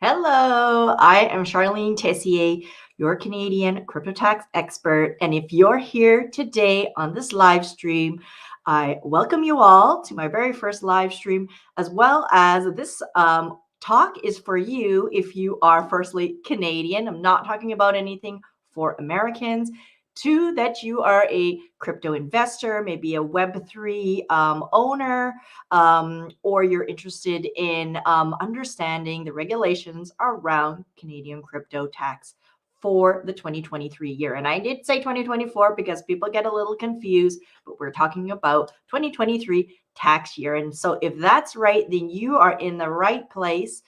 Hello, I am Charlene Tessier, your Canadian crypto tax expert. And if you're here today on this live stream, I welcome you all to my very first live stream, as well as this talk is for you if you are firstly Canadian. I'm not talking about anything for Americans. Two, that you are a crypto investor, maybe a Web3 owner, or you're interested in understanding the regulations around Canadian crypto tax for the 2023 year. And I did say 2024 because people get a little confused, but we're talking about 2023 tax year. And so if that's right, then you are in the right place.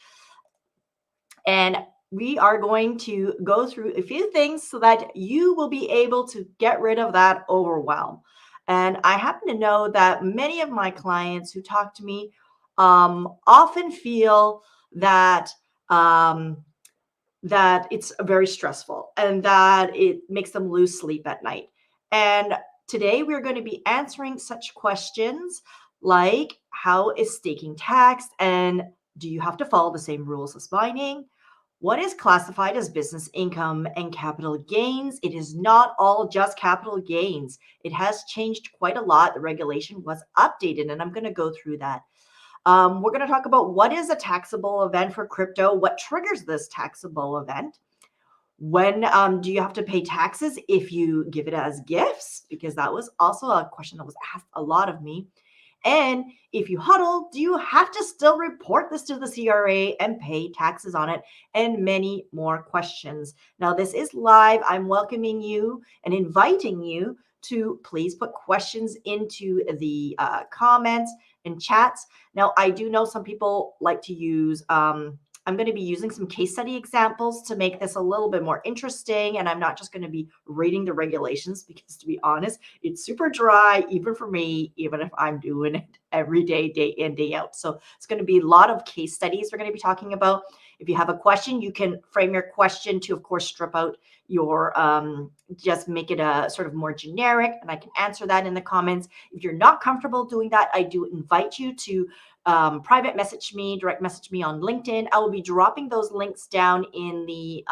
And we are going to go through a few things so that you will be able to get rid of that overwhelm. And I happen to know that many of my clients who talk to me often feel that that it's very stressful and that it makes them lose sleep at night. And today we're going to be answering such questions like, how is staking taxed, and do you have to follow the same rules as mining? What is classified as business income and capital gains? It is not all just capital gains. It has changed quite a lot. The regulation was updated, and I'm going to go through that. We're going to talk about what is a taxable event for crypto, what triggers this taxable event, when do you have to pay taxes if you give it as gifts, because that was also a question that was asked a lot of me. And if you HODL, do you have to still report this to the CRA and pay taxes on it? And many more questions. Now, this is live. I'm welcoming you and inviting you to please put questions into the comments and chats. Now, I do know some people like to use I'm going to be using some case study examples to make this a little bit more interesting. And I'm not just going to be reading the regulations because, to be honest, it's super dry, even for me, even if I'm doing it every day, day in, day out. So it's going to be a lot of case studies we're going to be talking about. If you have a question, you can frame your question to, of course, strip out your, just make it a sort of more generic, and I can answer that in the comments. If you're not comfortable doing that, I do invite you to private message me, direct message me on LinkedIn. I will be dropping those links down in the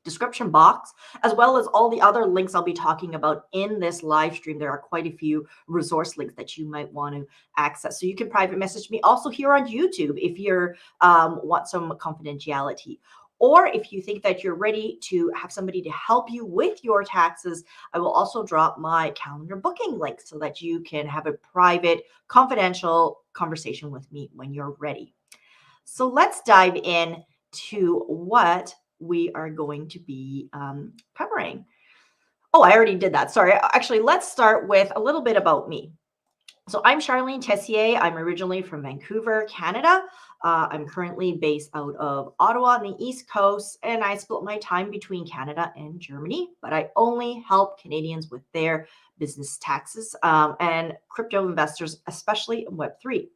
description box, as well as all the other links I'll be talking about in this live stream. There are quite a few resource links that you might want to access. So you can private message me also here on YouTube if you want some confidentiality. Or if you think that you're ready to have somebody to help you with your taxes, I will also drop my calendar booking link so that you can have a private, confidential conversation with me when you're ready. So let's dive in to what we are going to be covering. Oh, I already did that. Sorry. Actually, let's start with a little bit about me. So I'm Charlene Tessier. I'm originally from Vancouver, Canada. I'm currently based out of Ottawa on the East Coast, and I split my time between Canada and Germany, but I only help Canadians with their business taxes and crypto investors, especially in Web3.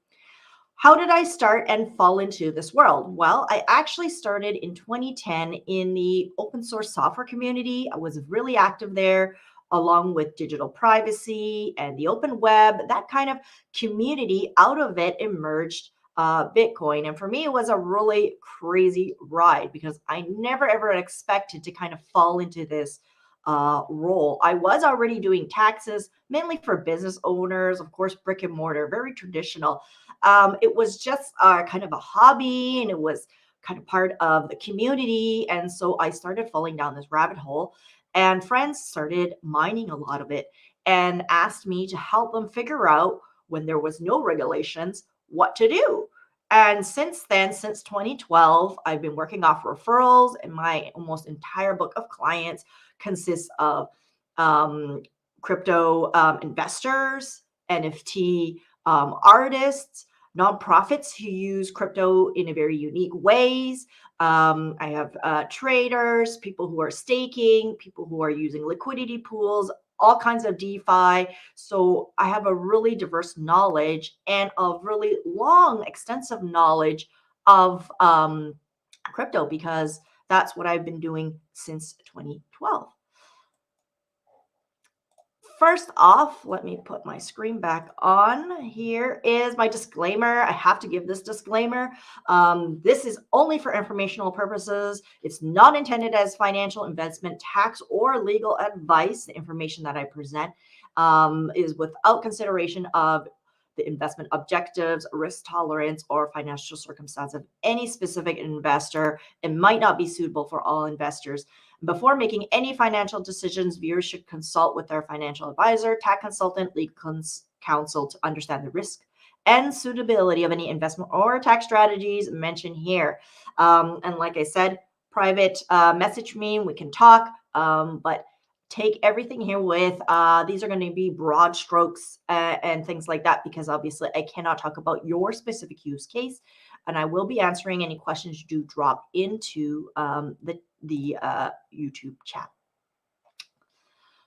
How did I start and fall into this world? Well, I actually started in 2010 in the open source software community. I was really active there, along with digital privacy and the open web. That kind of community, out of it emerged Bitcoin. And for me, it was a really crazy ride because I never ever expected to kind of fall into this role. I was already doing taxes, mainly for business owners, of course, brick and mortar, very traditional. It was just kind of a hobby, and it was kind of part of the community. And so I started falling down this rabbit hole, and friends started mining a lot of it and asked me to help them figure out, when there was no regulations, what to do. And since then, since 2012, I've been working off referrals, and my almost entire book of clients consists of crypto investors, NFT artists, nonprofits who use crypto in a very unique ways. I have traders, people who are staking, people who are using liquidity pools, all kinds of DeFi. So I have a really diverse knowledge and a really long, extensive knowledge of crypto, because that's what I've been doing since 2012. first off, let me put my screen back on. Here is my disclaimer. I have to give this disclaimer. This is only for informational purposes. It's not intended as financial, investment, tax, or legal advice. The information that I present is without consideration of the investment objectives, risk tolerance, or financial circumstance of any specific investor. It might not be suitable for all investors. Before making any financial decisions, viewers should consult with their financial advisor, tax consultant, legal counsel to understand the risk and suitability of any investment or tax strategies mentioned here. And like I said, private message me, we can talk, but take everything here with these are going to be broad strokes and things like that, because obviously I cannot talk about your specific use case, and I will be answering any questions you do drop into the YouTube chat.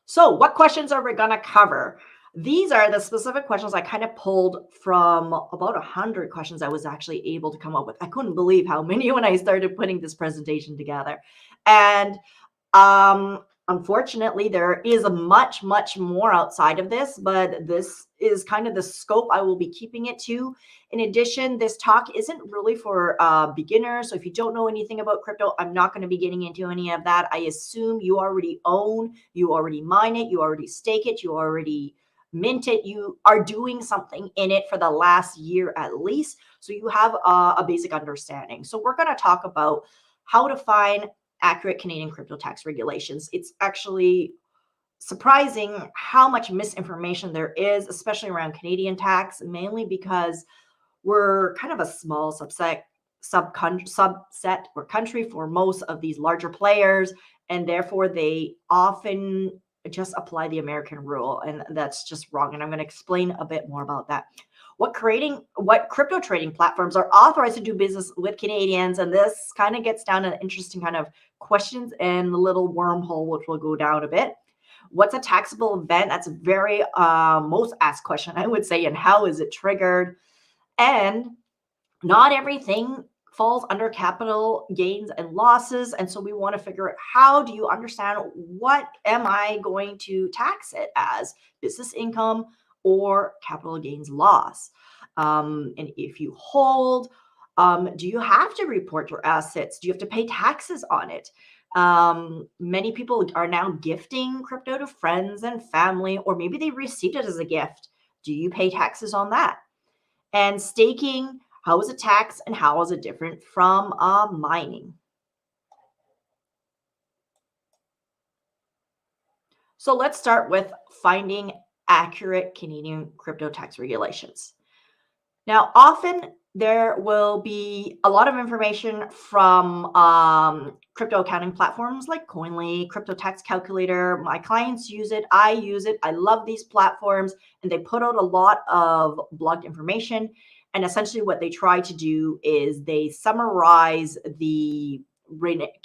So what questions are we going to cover? These are the specific questions I kind of pulled from about 100 questions I was actually able to come up with. I couldn't believe how many when I started putting this presentation together. And unfortunately, there is a much more outside of this, but this is kind of the scope I will be keeping it to. In addition, this talk isn't really for beginners. So if you don't know anything about crypto, I'm not going to be getting into any of that. I assume you already own, you already mine it, you already stake it, you already mint it, you are doing something in it for the last year at least. So you have a basic understanding. So we're going to talk about how to find accurate Canadian crypto tax regulations. It's actually surprising how much misinformation there is, especially around Canadian tax, mainly because we're kind of a small subset or country for most of these larger players, and therefore they often just apply the American rule, and that's just wrong. And I'm going to explain a bit more about that. What crypto trading platforms are authorized to do business with Canadians, and this kind of gets down to interesting kind of questions and the little wormhole, which will go down a bit. What's a taxable event? That's a very most asked question, I would say, and how is it triggered? And not everything falls under capital gains and losses. And so we want to figure out, how do you understand what am I going to tax it as, business income or capital gains loss? And if you hold, do you have to report your assets? Do you have to pay taxes on it? Many people are now gifting crypto to friends and family, or maybe they received it as a gift. Do you pay taxes on that? And staking, how is it taxed and how is it different from mining? So let's start with finding accurate Canadian crypto tax regulations. Now, often there will be a lot of information from crypto accounting platforms like Coinly, Crypto Tax Calculator. My clients use it. I use it. I love these platforms, and they put out a lot of blogged information. And essentially what they try to do is they summarize the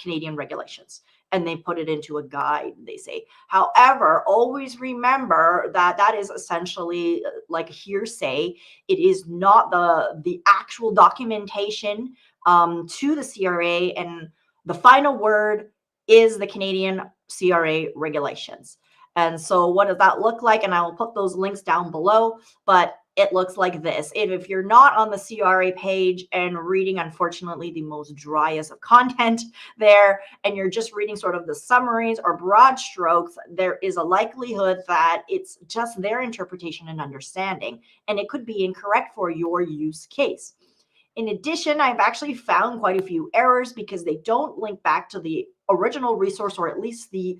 Canadian regulations and they put it into a guide, they say. However, always remember that that is essentially like hearsay. It is not the actual documentation to the CRA, and the final word is the Canadian CRA regulations. And so what does that look like? And I will put those links down below, but it looks like this. If you're not on the CRA page and reading, unfortunately, the most driest of content there, and you're just reading sort of the summaries or broad strokes, there is a likelihood that it's just their interpretation and understanding, and it could be incorrect for your use case. In addition, I've actually found quite a few errors because they don't link back to the original resource, or at least the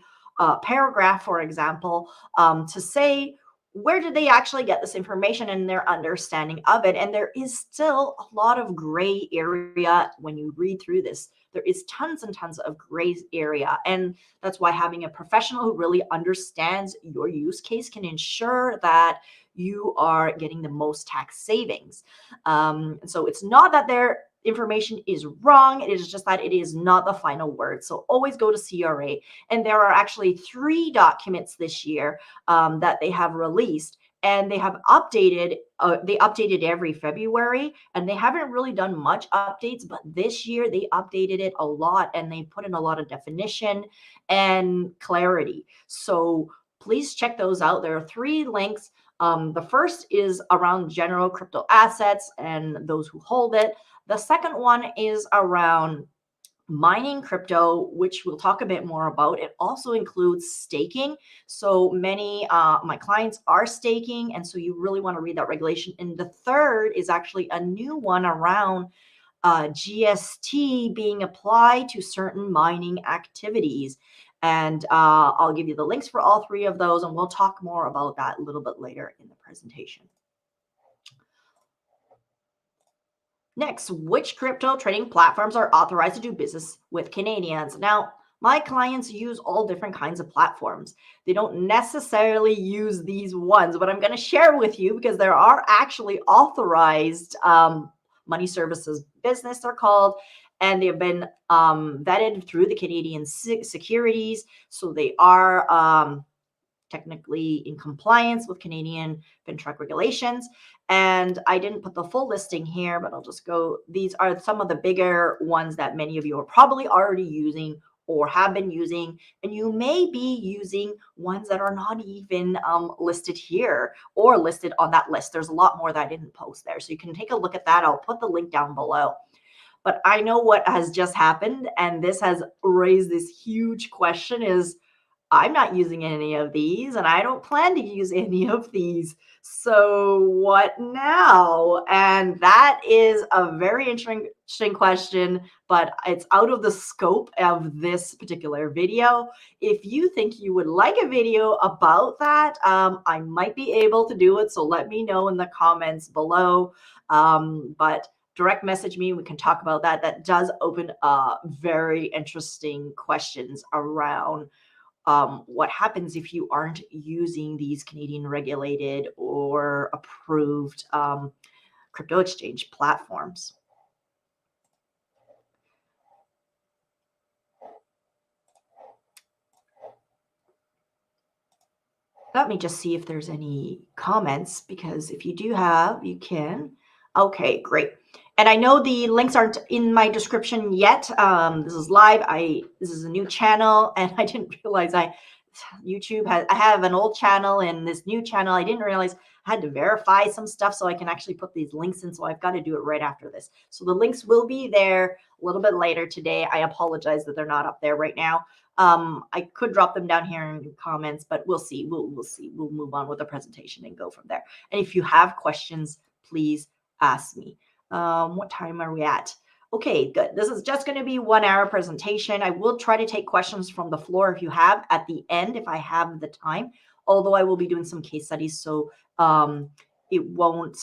paragraph, for example, to say, where did they actually get this information and their understanding of it? And there is still a lot of gray area when you read through this. There is tons and tons of gray area. And that's why having a professional who really understands your use case can ensure that you are getting the most tax savings. So it's not that their information is wrong. It is just that it is not the final word. So always go to CRA. And there are actually 3 documents this year that they have released, and they have updated. They updated every February, and they haven't really done much updates, but this year they updated it a lot, and they put in a lot of definition and clarity. So please check those out. There are 3 links. The first is around general crypto assets and those who hold it. The second one is around mining crypto, which we'll talk a bit more about. It also includes staking. So many my clients are staking, and so you really want to read that regulation. And the third is actually a new one around GST being applied to certain mining activities. And I'll give you the links for all 3 of those, and we'll talk more about that a little bit later in the presentation. Next, which crypto trading platforms are authorized to do business with Canadians? Now, my clients use all different kinds of platforms. They don't necessarily use these ones, but I'm going to share with you because there are actually authorized money services business, they're called, and they've been vetted through the Canadian securities. So they are technically in compliance with Canadian FinTrack regulations. And I didn't put the full listing here, but I'll just go. These are some of the bigger ones that many of you are probably already using or have been using, and you may be using ones that are not even listed here or listed on that list. There's a lot more that I didn't post there, so you can take a look at that. I'll put the link down below. But I know what has just happened, and this has raised this huge question is, I'm not using any of these, and I don't plan to use any of these. So what now? And that is a very interesting question, but it's out of the scope of this particular video. If you think you would like a video about that, I might be able to do it. So let me know in the comments below. But direct message me. We can talk about that. That does open very interesting questions around what happens if you aren't using these Canadian regulated or approved crypto exchange platforms. Let me just see if there's any comments, because if you do have, you can. Okay, great. And I know the links aren't in my description yet. This is live. This is a new channel, and I didn't realize YouTube I have an old channel and this new channel. I didn't realize I had to verify some stuff so I can actually put these links in. So I've got to do it right after this. So the links will be there a little bit later today. I apologize that they're not up there right now. I could drop them down here in comments, but we'll see. We'll see. We'll move on with the presentation and go from there. And if you have questions, please ask me. What time are we at? Okay, good. This is just going to be 1 hour presentation. I will try to take questions from the floor if you have at the end, if I have the time, although I will be doing some case studies. So it won't,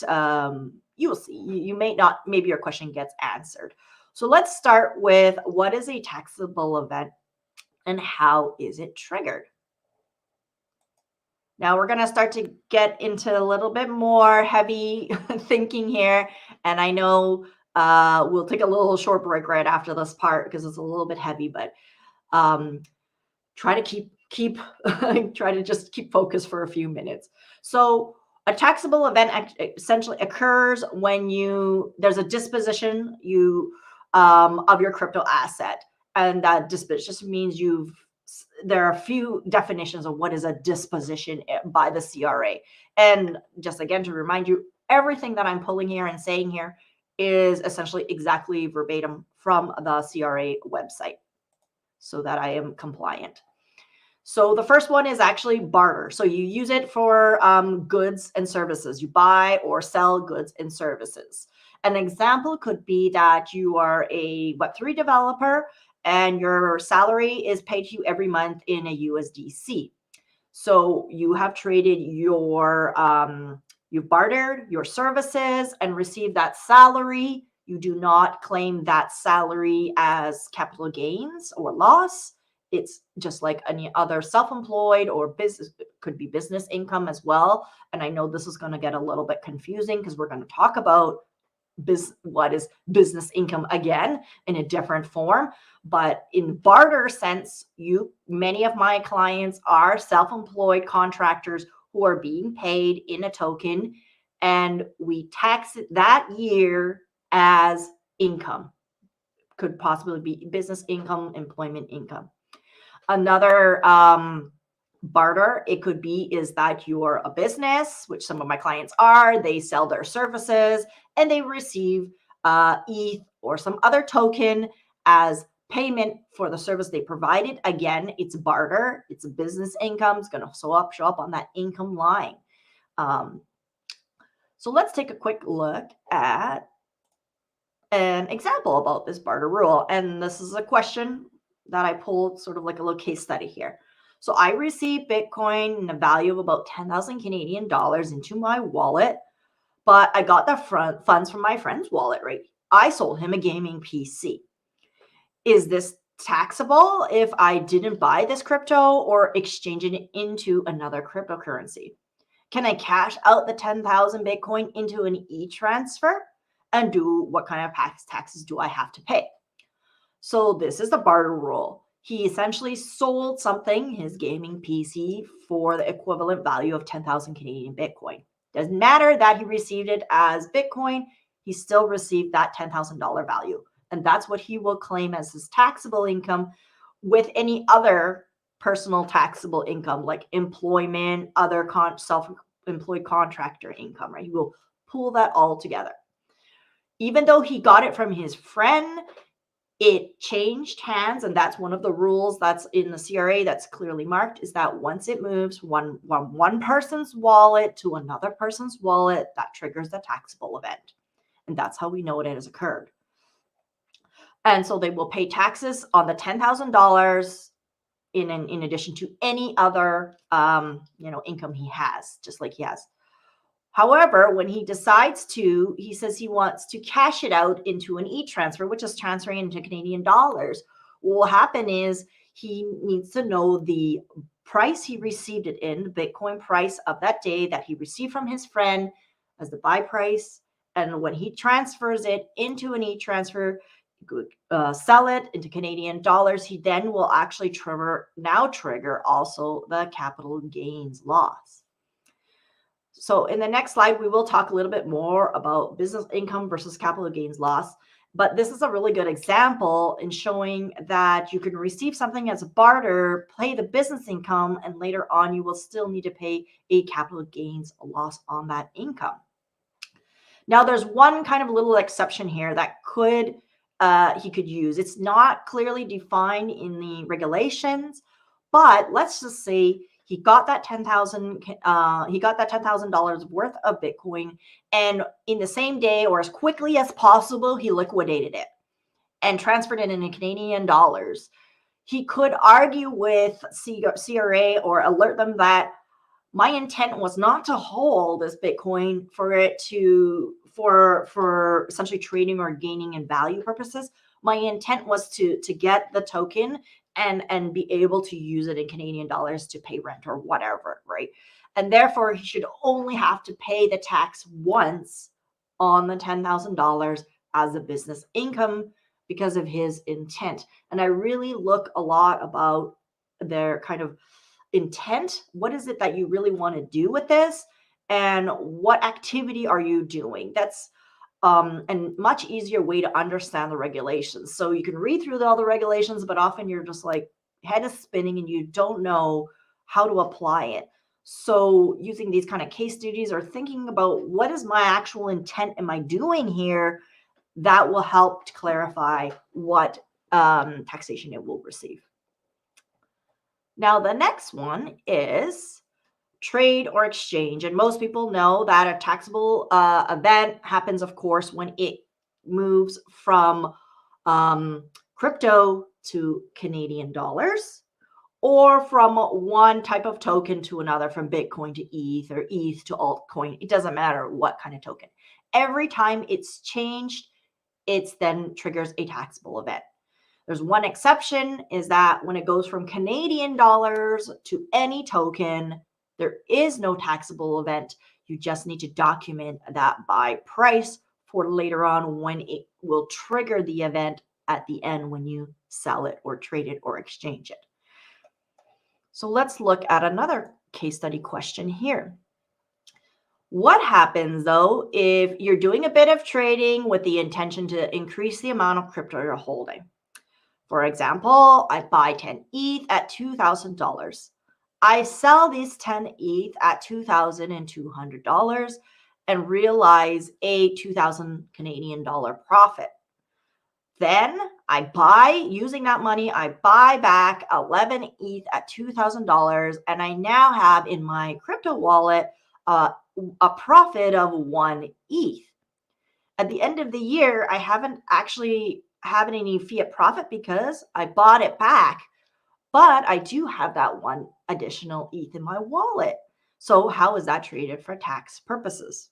you will see, you may not, maybe your question gets answered. So let's start with, what is a taxable event and how is it triggered? Now we're going to start to get into a little bit more heavy thinking here. And I know we'll take a little short break right after this part because it's a little bit heavy, but try to try to just keep focus for a few minutes. So a taxable event essentially occurs when there's a disposition of your crypto asset. And that disposition means there are a few definitions of what is a disposition by the CRA. And just again, to remind you, everything that I'm pulling here and saying here is essentially exactly verbatim from the CRA website so that I am compliant. So the first one is actually barter. So you use it for goods and services. You buy or sell goods and services. An example could be that you are a Web3 developer and your salary is paid to you every month in a USDC. So you have traded you've bartered your services and received that salary. You do not claim that salary as capital gains or loss. It's just like any other self-employed or business, could be business income as well. And I know this is going to get a little bit confusing because we're going to talk about what is business income again in a different form. But in barter sense, many of my clients are self-employed contractors who are being paid in a token, and we tax it that year as income. Could possibly be business income, employment income. Another Barter, it could be is that you're a business, which some of my clients are, they sell their services and they receive ETH or some other token as payment for the service they provided. Again, it's barter, it's a business income, it's going to show up on that income line. So let's take a quick look at an example about this barter rule. And this is a question that I pulled, sort of like a little case study here. So I received Bitcoin in a value of about 10,000 Canadian dollars into my wallet, but I got the funds from my friend's wallet, right? I sold him a gaming PC. Is this taxable if I didn't buy this crypto or exchange it into another cryptocurrency? Can I cash out the 10,000 Bitcoin into an e-transfer? And what kind of taxes do I have to pay? So this is the barter rule. He essentially sold something, his gaming PC, for the equivalent value of 10,000 Canadian Bitcoin. Doesn't matter that he received it as Bitcoin, he still received that $10,000 value. And that's what he will claim as his taxable income with any other personal taxable income like employment, other self-employed contractor income, right? He will pool that all together. Even though he got it from his friend, it changed hands, and that's one of the rules that's in the CRA that's clearly marked, is that once it moves from one person's wallet to another person's wallet, that triggers the taxable event. And that's how we know it has occurred. And so they will pay taxes on the $10,000 in addition to any other income he has, just like he has. However, when he decides to, he says he wants to cash it out into an e-transfer, which is transferring into Canadian dollars. What will happen is he needs to know the price he received it in, the Bitcoin price of that day that he received from his friend as the buy price. And when he transfers it into an e-transfer, sell it into Canadian dollars, he then will actually trigger also the capital gains loss. So in the next slide, we will talk a little bit more about business income versus capital gains loss. But this is a really good example in showing that you can receive something as a barter, pay the business income, and later on you will still need to pay a capital gains loss on that income. Now, there's one kind of little exception here that he could use. It's not clearly defined in the regulations, but let's just say he got that $10,000 worth of Bitcoin, and in the same day or as quickly as possible, he liquidated it and transferred it into Canadian dollars. He could argue with CRA or alert them that my intent was not to hold this Bitcoin for essentially trading or gaining in value purposes. My intent was to get the token and be able to use it in Canadian dollars to pay rent or whatever, right? And therefore, he should only have to pay the tax once on the $10,000 as a business income because of his intent. And I really look a lot about their kind of intent. What is it that you really want to do with this? And what activity are you doing? That's a much easier way to understand the regulations. So you can read through all the regulations, but often you're just like head is spinning and you don't know how to apply it. So using these kind of case studies or thinking about what is my actual intent am I doing here, that will help to clarify what taxation it will receive. Now, the next one is trade or exchange. And most people know that a taxable event happens, of course, when it moves from crypto to Canadian dollars or from one type of token to another, from Bitcoin to ETH or ETH to altcoin. It doesn't matter what kind of token. Every time it's changed, it then triggers a taxable event. There's one exception, is that when it goes from Canadian dollars to any token, there is no taxable event. You just need to document that buy price for later on when it will trigger the event at the end when you sell it or trade it or exchange it. So let's look at another case study question here. What happens though if you're doing a bit of trading with the intention to increase the amount of crypto you're holding? For example, I buy 10 ETH at $2,000. I sell these 10 ETH at $2,200 and realize a 2,000 Canadian dollar profit. Then I buy, using that money, I buy back 11 ETH at $2,000, and I now have in my crypto wallet a profit of 1 ETH. At the end of the year, I haven't actually had any fiat profit because I bought it back, but I do have that 1 additional ETH in my wallet. So how is that treated for tax purposes?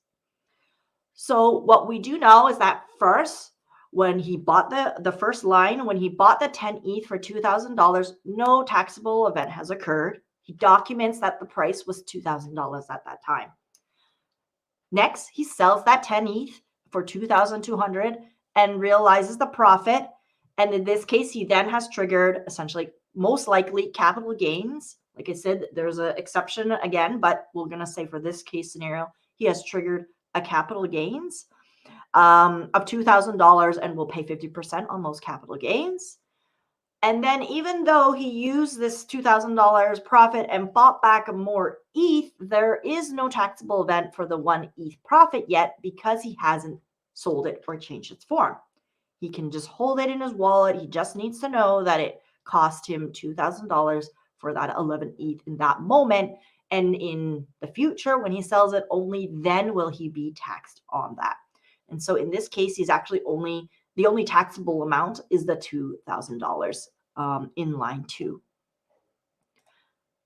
So what we do know is that first, when he bought the first line, when he bought the 10 ETH for $2,000, no taxable event has occurred. He documents that the price was $2,000 at that time. Next, he sells that 10 ETH for 2,200 and realizes the profit. And in this case, he then has triggered essentially, most likely, capital gains. Like I said, there's an exception again, but we're going to say for this case scenario, he has triggered a capital gains of $2,000 and will pay 50% on those capital gains. And then even though he used this $2,000 profit and bought back more ETH, there is no taxable event for the 1 ETH profit yet because he hasn't sold it or changed its form. He can just hold it in his wallet. He just needs to know that it cost him $2,000 for that 11 ETH in that moment. And in the future, when he sells it, only then will he be taxed on that. And so in this case, he's actually the only taxable amount is the $2,000 in line 2.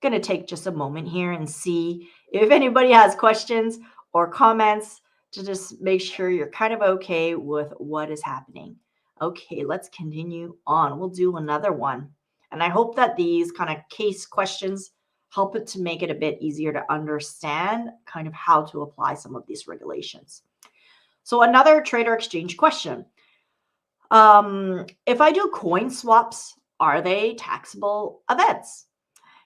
Going to take just a moment here and see if anybody has questions or comments to just make sure you're kind of okay with what is happening. Okay, let's continue on. We'll do another one. And I hope that these kind of case questions help it to make it a bit easier to understand kind of how to apply some of these regulations. So another trader exchange question. If I do coin swaps, are they taxable events?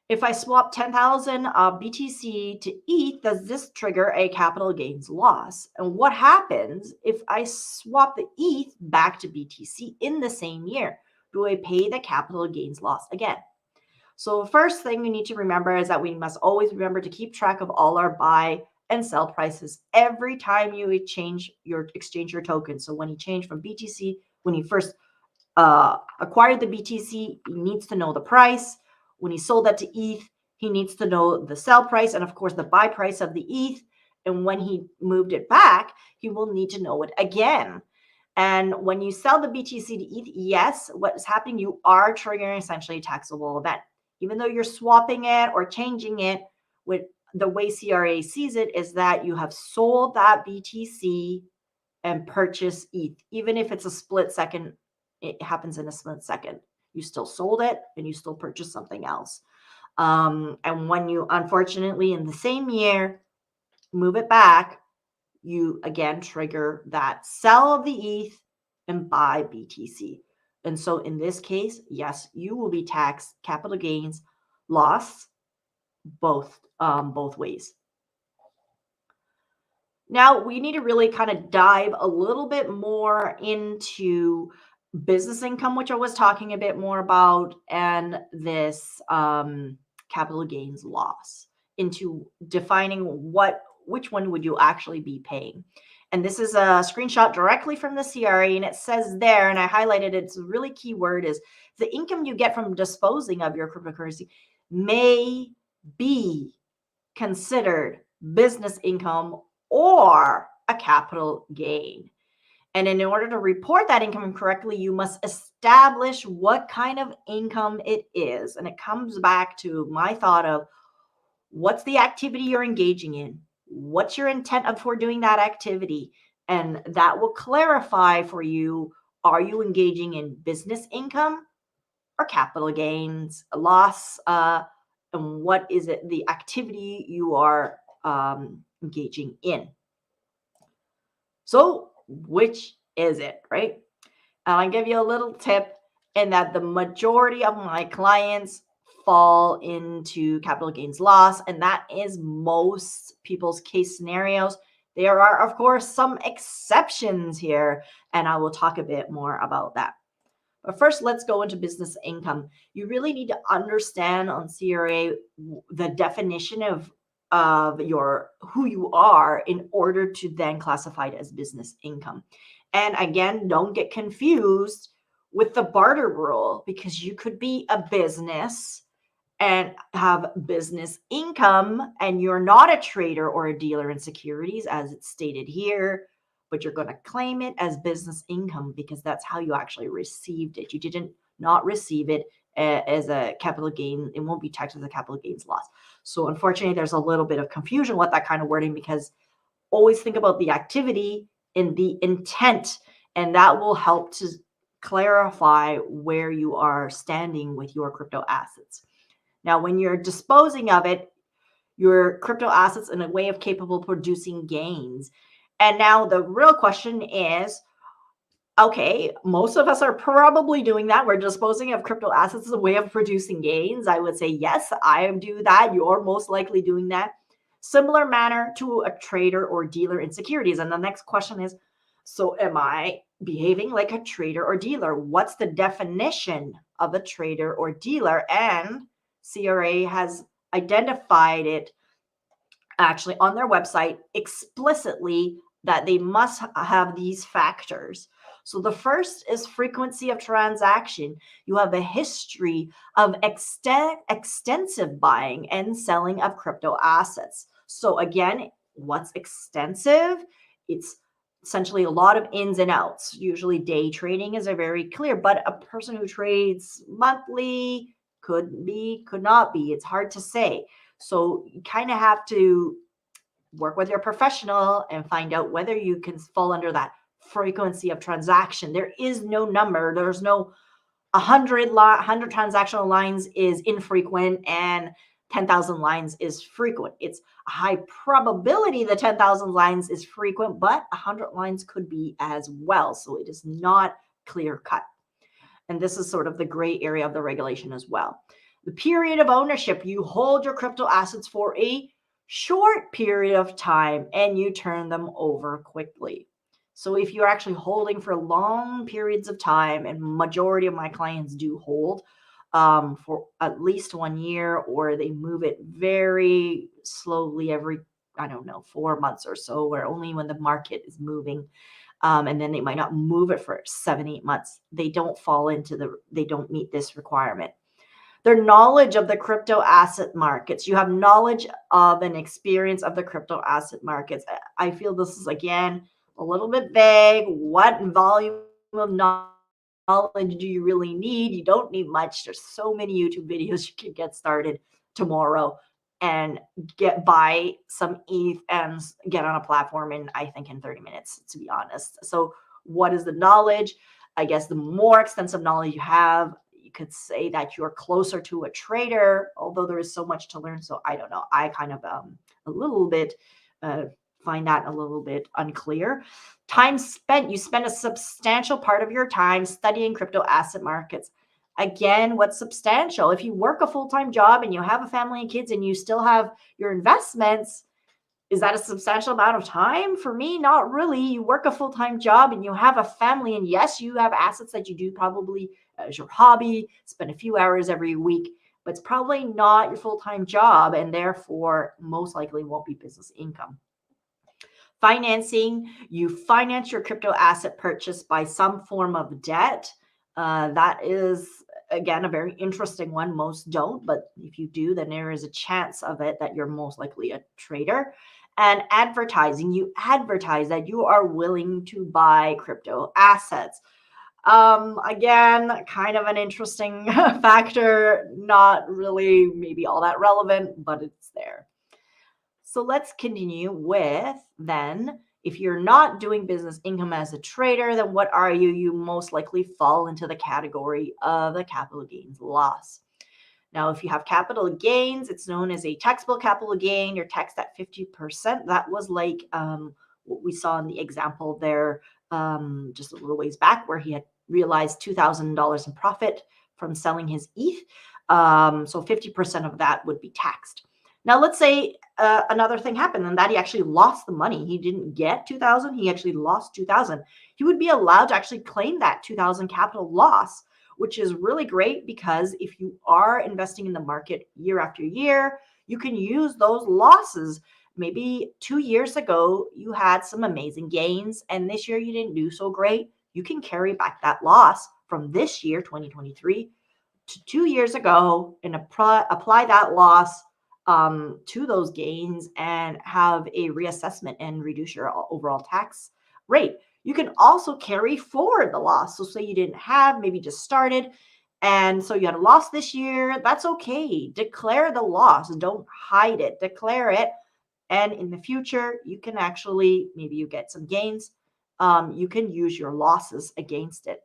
If I swap 10,000 BTC to ETH, does this trigger a capital gains loss? And what happens if I swap the ETH back to BTC in the same year? Do I pay the capital gains loss again? So first thing we need to remember is that we must always remember to keep track of all our buy and sell prices every time you exchange your token. So when you change from BTC, when you first acquired the BTC, he needs to know the price. When he sold that to ETH, he needs to know the sell price and, of course, the buy price of the ETH. And when he moved it back, he will need to know it again. And when you sell the BTC to ETH, yes, what is happening, you are triggering essentially a taxable event. Even though you're swapping it or changing it, with the way CRA sees it is that you have sold that BTC and purchased ETH. Even if it's a split second, it happens in a split second. You still sold it and you still purchased something else. And when you, unfortunately, in the same year, move it back, you again trigger that sell of the ETH and buy BTC. And so in this case, yes, you will be taxed capital gains loss both ways. Now we need to really kind of dive a little bit more into business income, which I was talking a bit more about, and this capital gains loss, into defining which one would you actually be paying. And this is a screenshot directly from the CRA, and it says there, and I highlighted it's a really key word, is the income you get from disposing of your cryptocurrency may be considered business income or a capital gain. And in order to report that income correctly, you must establish what kind of income it is. And it comes back to my thought of what's the activity you're engaging in? What's your intent for doing that activity? And that will clarify for you, are you engaging in business income or capital gains, loss? And what is it, the activity you are engaging in? So which is it, right? I'll give you a little tip in that the majority of my clients fall into capital gains loss, and that is most people's case scenarios. There are, of course, some exceptions here, and I will talk a bit more about that. But first, let's go into business income. You really need to understand on CRA the definition of your who you are in order to then classify it as business income. And again, don't get confused with the barter rule, because you could be a business and have business income and you're not a trader or a dealer in securities as it's stated here, but you're going to claim it as business income because that's how you actually received it. You didn't not receive it as a capital gain. It won't be taxed as a capital gains loss. So unfortunately, there's a little bit of confusion with that kind of wording, because always think about the activity and the intent, and that will help to clarify where you are standing with your crypto assets. Now, when you're disposing of it, your crypto assets in a way of capable of producing gains. And now the real question is, okay, most of us are probably doing that. We're disposing of crypto assets as a way of producing gains. I would say, yes, I do that. You're most likely doing that. Similar manner to a trader or dealer in securities. And the next question is, so am I behaving like a trader or dealer? What's the definition of a trader or dealer? And CRA has identified it actually on their website explicitly that they must have these factors. So the first is frequency of transaction. You have a history of extensive buying and selling of crypto assets. So again, what's extensive? It's essentially a lot of ins and outs. Usually day trading is a very clear, but a person who trades monthly could be, could not be. It's hard to say. So you kind of have to work with your professional and find out whether you can fall under that frequency of transaction. There is no number. There's no 100 transactional lines is infrequent and 10,000 lines is frequent. It's a high probability that 10,000 lines is frequent, but 100 lines could be as well. So it is not clear cut. And this is sort of the gray area of the regulation as well. The period of ownership, you hold your crypto assets for a short period of time and you turn them over quickly. So if you're actually holding for long periods of time, and majority of my clients do hold for at least 1 year, or they move it very slowly every, I don't know, 4 months or so, or only when the market is moving. And then they might not move it for 7-8 months. They don't fall into they don't meet this requirement. Their knowledge of the crypto asset markets. You have knowledge of and experience of the crypto asset markets. I feel this is, again, a little bit vague. What volume of knowledge do you really need? You don't need much. There's so many YouTube videos. You can get started tomorrow and buy some ETH and get on a platform in, I think, in 30 minutes, to be honest. So what is the knowledge? I guess the more extensive knowledge you have, you could say that you're closer to a trader, although there is so much to learn. So I don't know. I kind of a little bit find that a little bit unclear. Time spent, you spend a substantial part of your time studying crypto asset markets. Again, what's substantial? If you work a full-time job and you have a family and kids and you still have your investments, is that a substantial amount of time? For me, not really. You work a full-time job and you have a family, and yes, you have assets that you do probably as your hobby, spend a few hours every week, but it's probably not your full-time job, and therefore most likely won't be business income. Financing, you finance your crypto asset purchase by some form of debt. That is, again, a very interesting one. Most don't, but if you do, then there is a chance of it that you're most likely a trader. And advertising, you advertise that you are willing to buy crypto assets. Again, kind of an interesting factor, not really maybe all that relevant, but it's there. So let's continue with, then, if you're not doing business income as a trader, then what are you? You most likely fall into the category of a capital gains loss. Now, if you have capital gains, it's known as a taxable capital gain. You're taxed at 50%. That was like what we saw in the example there just a little ways back, where he had realized $2,000 in profit from selling his ETH. So 50% of that would be taxed. Now, let's say another thing happened and that he actually lost the money. He didn't get 2,000. He actually lost 2,000. He would be allowed to actually claim that 2,000 capital loss. which is really great because if you are investing in the market year after year, you can use those losses. Maybe 2 years ago, you had some amazing gains, and this year you didn't do so great. You can carry back that loss from this year, 2023, to 2 years ago and apply that loss to those gains and have a reassessment and reduce your overall tax rate. You can also carry forward the loss. So say you didn't have, maybe just started, and so you had a loss this year. That's okay. Declare the loss. Don't hide it. Declare it. And in the future, you can actually, maybe you get some gains. You can use your losses against it.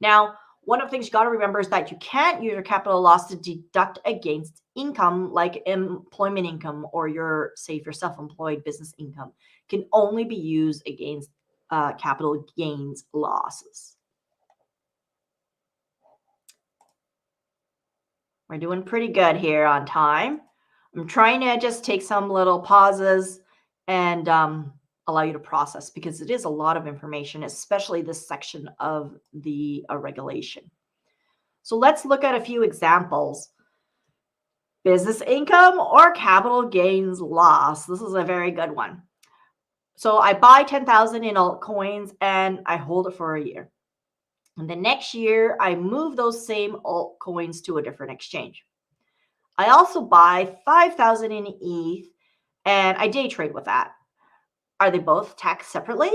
Now, one of the things you got to remember is that you can't use your capital loss to deduct against income like employment income or your, say, if you're self-employed business income, can only be used against capital gains losses. We're doing pretty good here on time. I'm trying to just take some little pauses and allow you to process because it is a lot of information, especially this section of the regulation. So let's look at a few examples. Business income or capital gains loss. This is a very good one. So I buy 10,000 in altcoins and I hold it for a year. And the next year, I move those same altcoins to a different exchange. I also buy 5,000 in ETH and I day trade with that. Are they both taxed separately?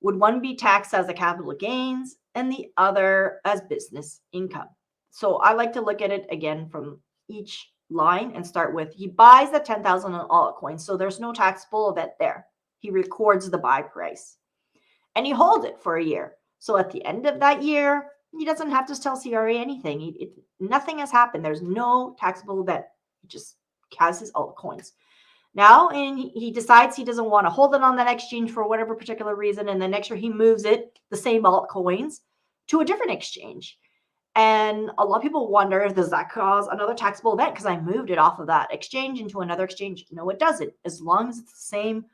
Would one be taxed as a capital gains and the other as business income? So I like to look at it again from each line and start with, he buys the 10,000 in altcoins. So there's no taxable event there. He records the buy price and he holds it for a year. So at the end of that year, he doesn't have to tell CRA anything. Nothing has happened. There's no taxable event. He just has his altcoins. Now, and he decides he doesn't want to hold it on that exchange for whatever particular reason. And the next year he moves it, the same altcoins, to a different exchange. And a lot of people wonder, if does that cause another taxable event because I moved it off of that exchange into another exchange? No, it doesn't. As long as it's the same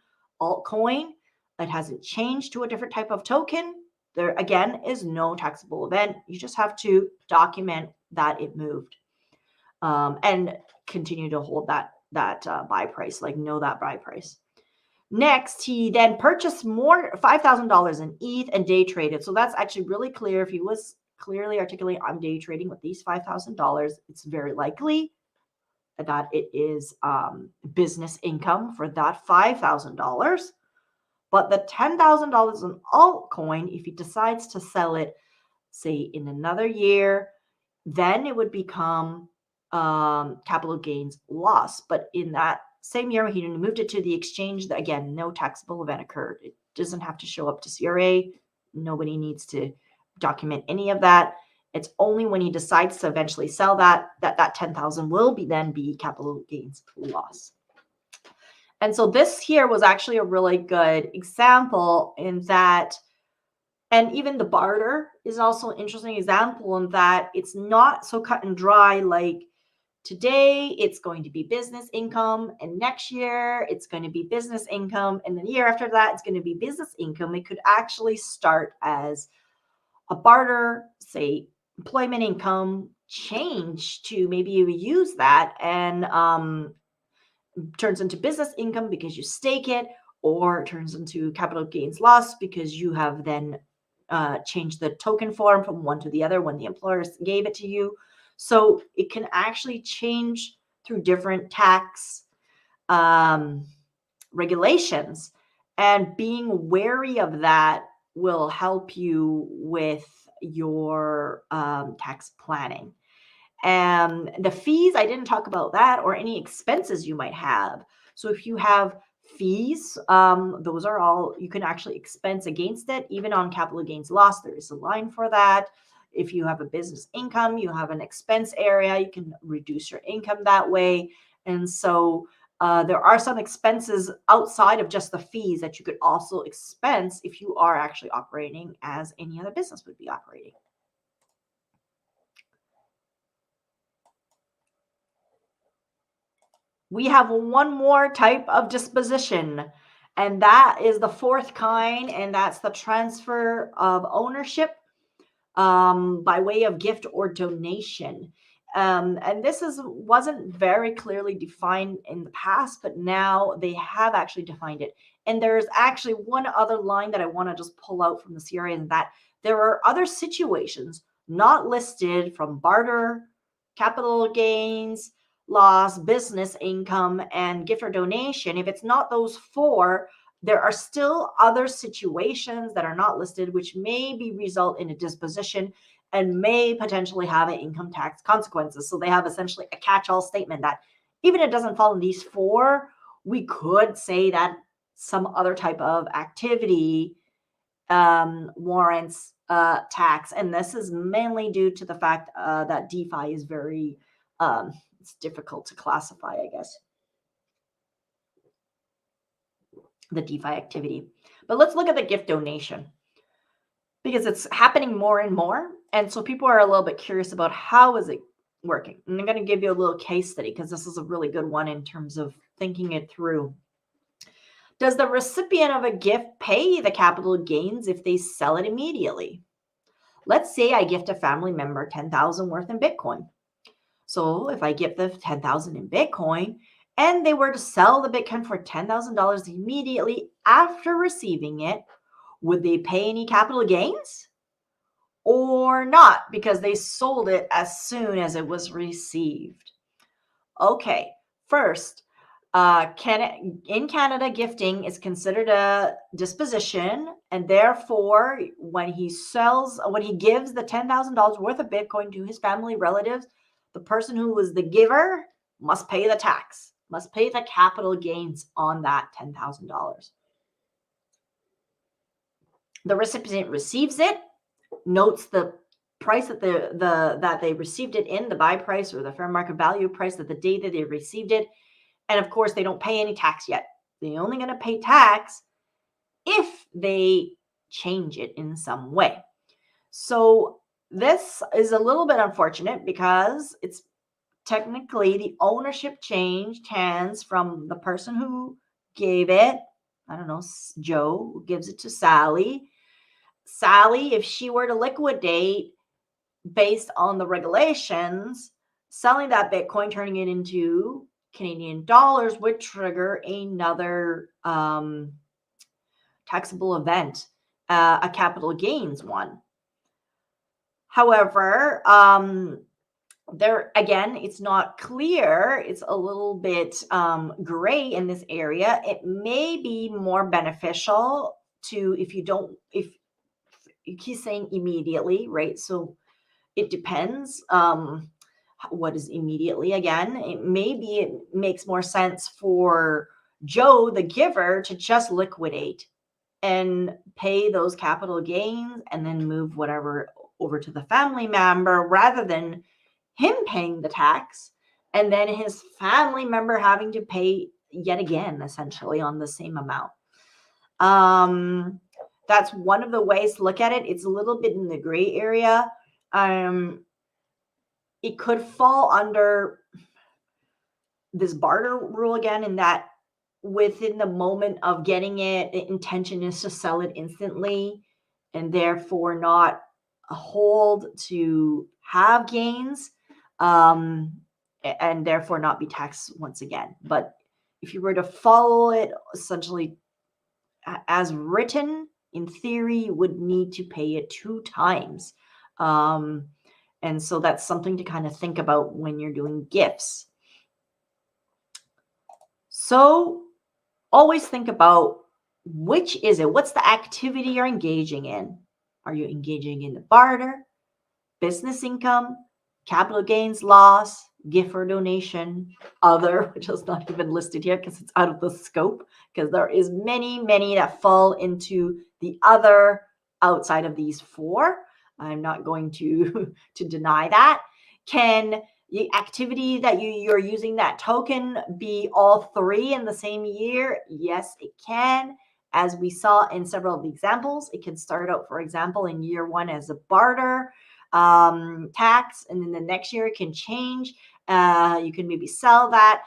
altcoin, it hasn't changed to a different type of token, there again is no taxable event. You just have to document that it moved and continue to hold that buy price, like know that buy price. Next, he then purchased more $5,000 in ETH and day traded. So that's actually really clear. If he was clearly articulating, I'm day trading with these $5,000, it's very likely that it is business income for that $5,000. But the $10,000 in altcoin, if he decides to sell it, say in another year, then it would become capital gains loss. But in that same year, he moved it to the exchange. Again, no taxable event occurred. It doesn't have to show up to CRA. Nobody needs to document any of that. It's only when he decides to eventually sell that 10,000 will then be capital gains loss. And so this here was actually a really good example in that, and even the barter is also an interesting example in that it's not so cut and dry. Like today, it's going to be business income, and next year it's going to be business income, and the year after that, it's going to be business income. It could actually start as a barter, say employment income, change to maybe you use that and turns into business income because you stake it, or it turns into capital gains loss because you have then changed the token form from one to the other when the employer gave it to you. So it can actually change through different tax regulations, and being wary of that will help you with your tax planning. And the fees, I didn't talk about that, or any expenses you might have. So if you have fees, those are all, you can actually expense against it. Even on capital gains loss, there is a line for that. If you have a business income, you have an expense area, you can reduce your income that way. And so there are some expenses outside of just the fees that you could also expense if you are actually operating as any other business would be operating. We have one more type of disposition, and that is the fourth kind, and that's the transfer of ownership. by way of gift or donation. And this wasn't very clearly defined in the past, but now they have actually defined it. And there's actually one other line that I want to just pull out from the CRA, and that there are other situations not listed from barter, capital gains, loss, business income, and gift or donation. If it's not those four, there are still other situations that are not listed, which may be result in a disposition and may potentially have an income tax consequences. So they have essentially a catch-all statement that even if it doesn't fall in these four, we could say that some other type of activity warrants tax. And this is mainly due to the fact that DeFi is very, it's difficult to classify, I guess, the DeFi activity. But let's look at the gift donation, because it's happening more and more. And so people are a little bit curious about how is it working. And I'm going to give you a little case study because this is a really good one in terms of thinking it through. Does the recipient of a gift pay the capital gains if they sell it immediately? Let's say I gift a family member 10,000 worth in Bitcoin. So if I gift the 10,000 in Bitcoin and they were to sell the Bitcoin for $10,000 immediately after receiving it, would they pay any capital gains or not because they sold it as soon as it was received? Okay, first, in Canada, gifting is considered a disposition, and therefore, when he gives the $10,000 worth of Bitcoin to his family relatives, the person who was the giver must pay the tax, must pay the capital gains on that $10,000. The recipient receives it, notes the price that that they received it in, the buy price or the fair market value price at the day that they received it. And of course, they don't pay any tax yet. They're only going to pay tax if they change it in some way. So this is a little bit unfortunate because it's technically the ownership changed hands from the person who gave it. I don't know, Joe, who gives it to Sally. Sally, if she were to liquidate based on the regulations, selling that Bitcoin, turning it into Canadian dollars would trigger another taxable event, a capital gains one. However, there again, it's not clear. It's a little bit gray in this area. It may be more beneficial to if he's saying immediately, right? So it depends. What is immediately? Again, maybe it makes more sense for Joe, the giver, to just liquidate and pay those capital gains and then move whatever over to the family member rather than him paying the tax and then his family member having to pay yet again, essentially on the same amount. That's one of the ways to look at it. It's a little bit in the gray area. It could fall under this barter rule again, in that within the moment of getting it, the intention is to sell it instantly and therefore not a hold to have gains, and therefore not be taxed once again. But if you were to follow it essentially as written, in theory, you would need to pay it 2 times. And so that's something to kind of think about when you're doing gifts. So always think about which is it? What's the activity you're engaging in? Are you engaging in the barter, business income, capital gains, loss, gift or donation, other, which is not even listed here because it's out of the scope, because there is many that fall into the other outside of these 4. I'm not going to deny that. Can the activity that you're using that token be all 3 in the same year? Yes, it can. As we saw in several of the examples, it can start out, for example, in year 1 as a barter tax, and then the next year it can change. You can maybe sell that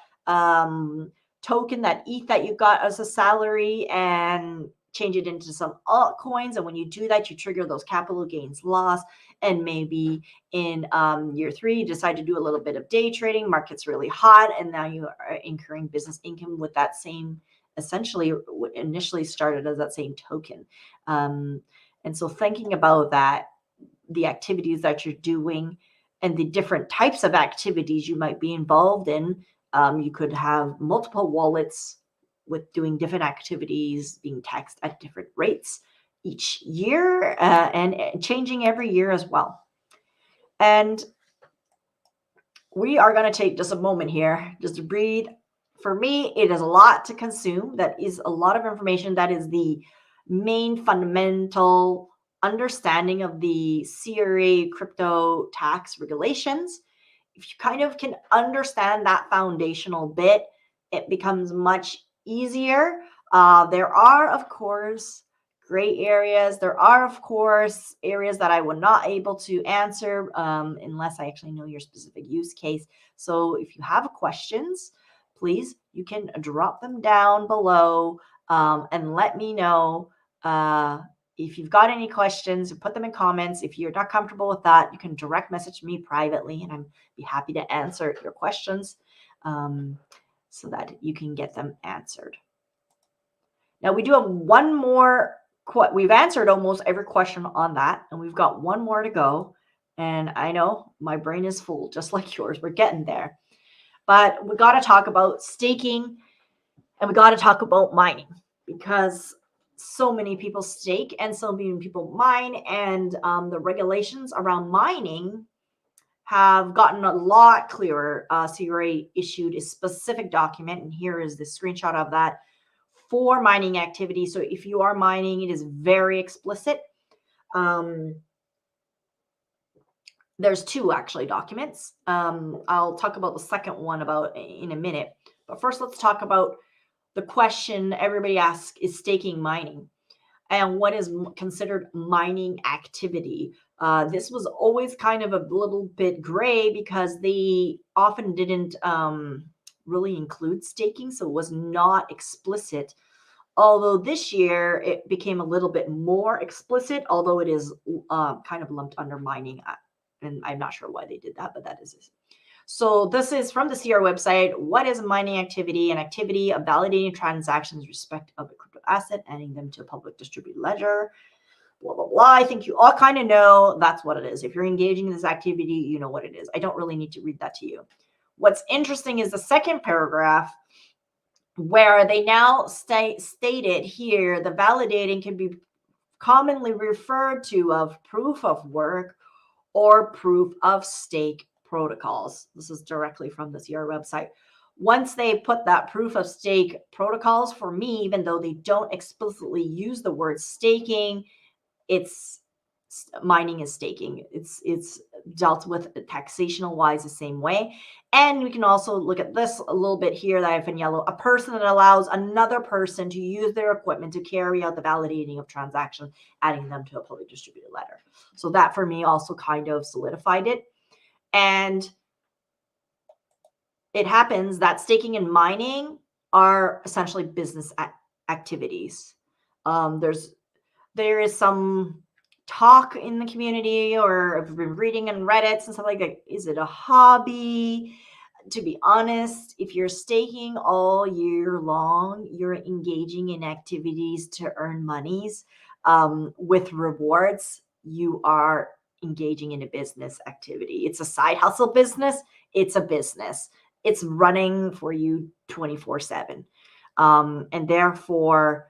token, that ETH that you got as a salary, and change it into some altcoins. And when you do that, you trigger those capital gains loss. And maybe in year 3, you decide to do a little bit of day trading. Market's really hot, and now you are incurring business income with that same, essentially what initially started as that same token. And so thinking about that, the activities that you're doing and the different types of activities you might be involved in. You could have multiple wallets with doing different activities being taxed at different rates each year, and changing every year as well. And we are going to take just a moment here just to breathe. For me, it is a lot to consume. That is a lot of information. That is the main fundamental understanding of the CRA crypto tax regulations. If you kind of can understand that foundational bit, it becomes much easier. There are, of course, gray areas. There are, of course, areas that I would not able to answer unless I actually know your specific use case. So if you have questions, please, you can drop them down below and let me know. If you've got any questions, put them in comments. If you're not comfortable with that, you can direct message me privately, and I'd be happy to answer your questions so that you can get them answered. Now, we do have one more. We've answered almost every question on that, and we've got one more to go. And I know my brain is full, just like yours. We're getting there. But we got to talk about staking, and we got to talk about mining, because so many people stake and so many people mine, and the regulations around mining have gotten a lot clearer. CRA issued a specific document, and here is the screenshot of that for mining activity. So if you are mining, it is very explicit. There's 2 actually documents. I'll talk about the second one in a minute. But first, let's talk about the question everybody asks: is staking mining? And what is considered mining activity? This was always kind of a little bit gray because they often didn't really include staking, so it was not explicit. Although this year it became a little bit more explicit, although it is kind of lumped under mining. And I'm not sure why they did that, but that is it. So this is from the CR website. What is mining activity? An activity of validating transactions with respect of a crypto asset, adding them to a public distributed ledger, blah, blah, blah. I think you all kind of know that's what it is. If you're engaging in this activity, you know what it is. I don't really need to read that to you. What's interesting is the second paragraph, where they now stated here, the validating can be commonly referred to of proof of work or proof of stake protocols. This is directly from the CR website. Once they put that proof of stake protocols, for me, even though they don't explicitly use the word staking, it's mining is staking. It's dealt with taxational wise the same way. And we can also look at this a little bit here that I have in yellow: a person that allows another person to use their equipment to carry out the validating of transactions, adding them to a public distributed ledger. So that for me also kind of solidified it. And it happens that staking and mining are essentially business activities. There is some talk in the community, or I've been reading in Reddits and stuff like that. Is it a hobby? To be honest, if you're staking all year long, you're engaging in activities to earn monies with rewards. You are engaging in a business activity. It's a side hustle business. It's a business. It's running for you 24/7. And therefore,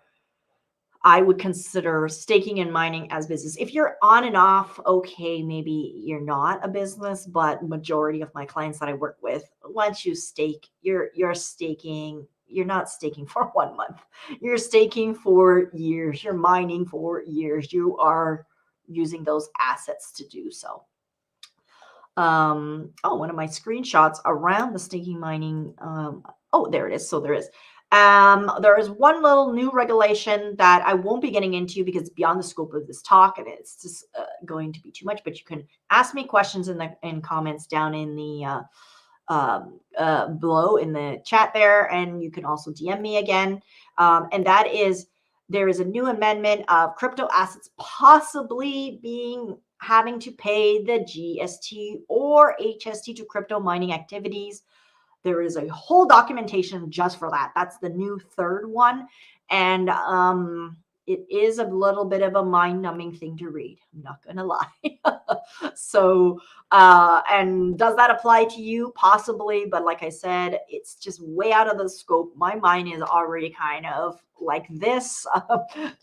I would consider staking and mining as business. If you're on and off, okay, maybe you're not a business, but majority of my clients that I work with, once you stake, you're staking. You're not staking for 1 month. You're staking for years. You're mining for years. You are using those assets to do so. One of my screenshots around the staking mining. There it is. So there is. There is one little new regulation that I won't be getting into because it's beyond the scope of this talk, and it's just going to be too much. But you can ask me questions in comments down in the below in the chat there, and you can also DM me again. And that is there is a new amendment of crypto assets possibly having to pay the GST or HST to crypto mining activities. There is a whole documentation just for that. That's the new third one. And it is a little bit of a mind-numbing thing to read. I'm not going to lie. So, and does that apply to you? Possibly. But like I said, it's just way out of the scope. My mind is already kind of like this.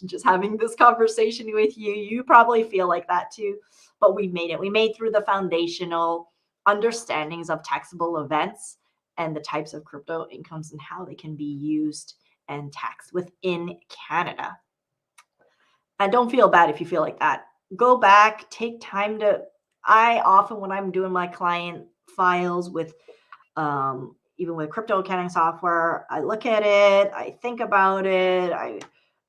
Just having this conversation with you. You probably feel like that too. But we made it. We made through the foundational understandings of taxable events and the types of crypto incomes and how they can be used and taxed within Canada. And don't feel bad if you feel like that. Go back, take time to, I often, when I'm doing my client files with, even with crypto accounting software, I look at it, I think about it,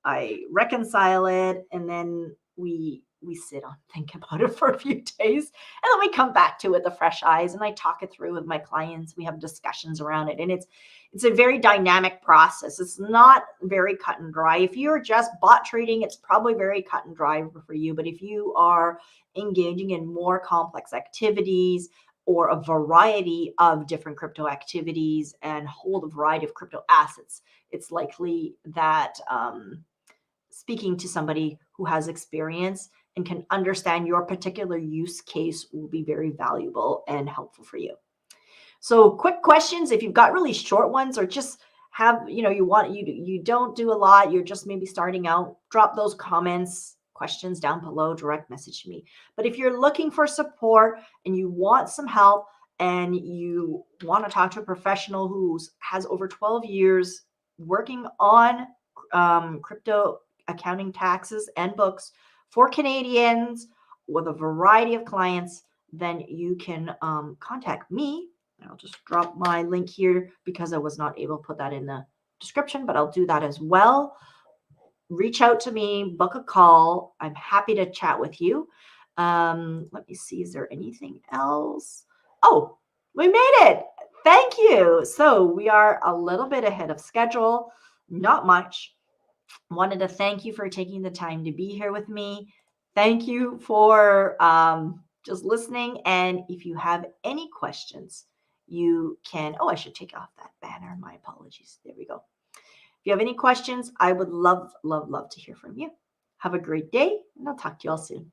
I reconcile it, and then we sit on, think about it for a few days, and then we come back to it with fresh eyes, and I talk it through with my clients. We have discussions around it, and it's a very dynamic process. It's not very cut and dry. If you're just bot trading, it's probably very cut and dry for you. But if you are engaging in more complex activities or a variety of different crypto activities and hold a variety of crypto assets, it's likely that speaking to somebody who has experience and can understand your particular use case will be very valuable and helpful for you. So quick questions, if you've got really short ones or just have, you don't do a lot, you're just maybe starting out, drop those questions down below, direct message me. But if you're looking for support and you want some help and you want to talk to a professional who has over 12 years working on crypto accounting, taxes, and books for Canadians with a variety of clients, then you can contact me. I'll just drop my link here because I was not able to put that in the description, but I'll do that as well. Reach out to me, book a call. I'm happy to chat with you. Let me see, is there anything else? Oh, we made it. Thank you. So we are a little bit ahead of schedule, not much. Wanted to thank you for taking the time to be here with me. Thank you for just listening. And if you have any questions, you can, I should take off that banner. My apologies. There we go. If you have any questions, I would love, love, love to hear from you. Have a great day, and I'll talk to you all soon.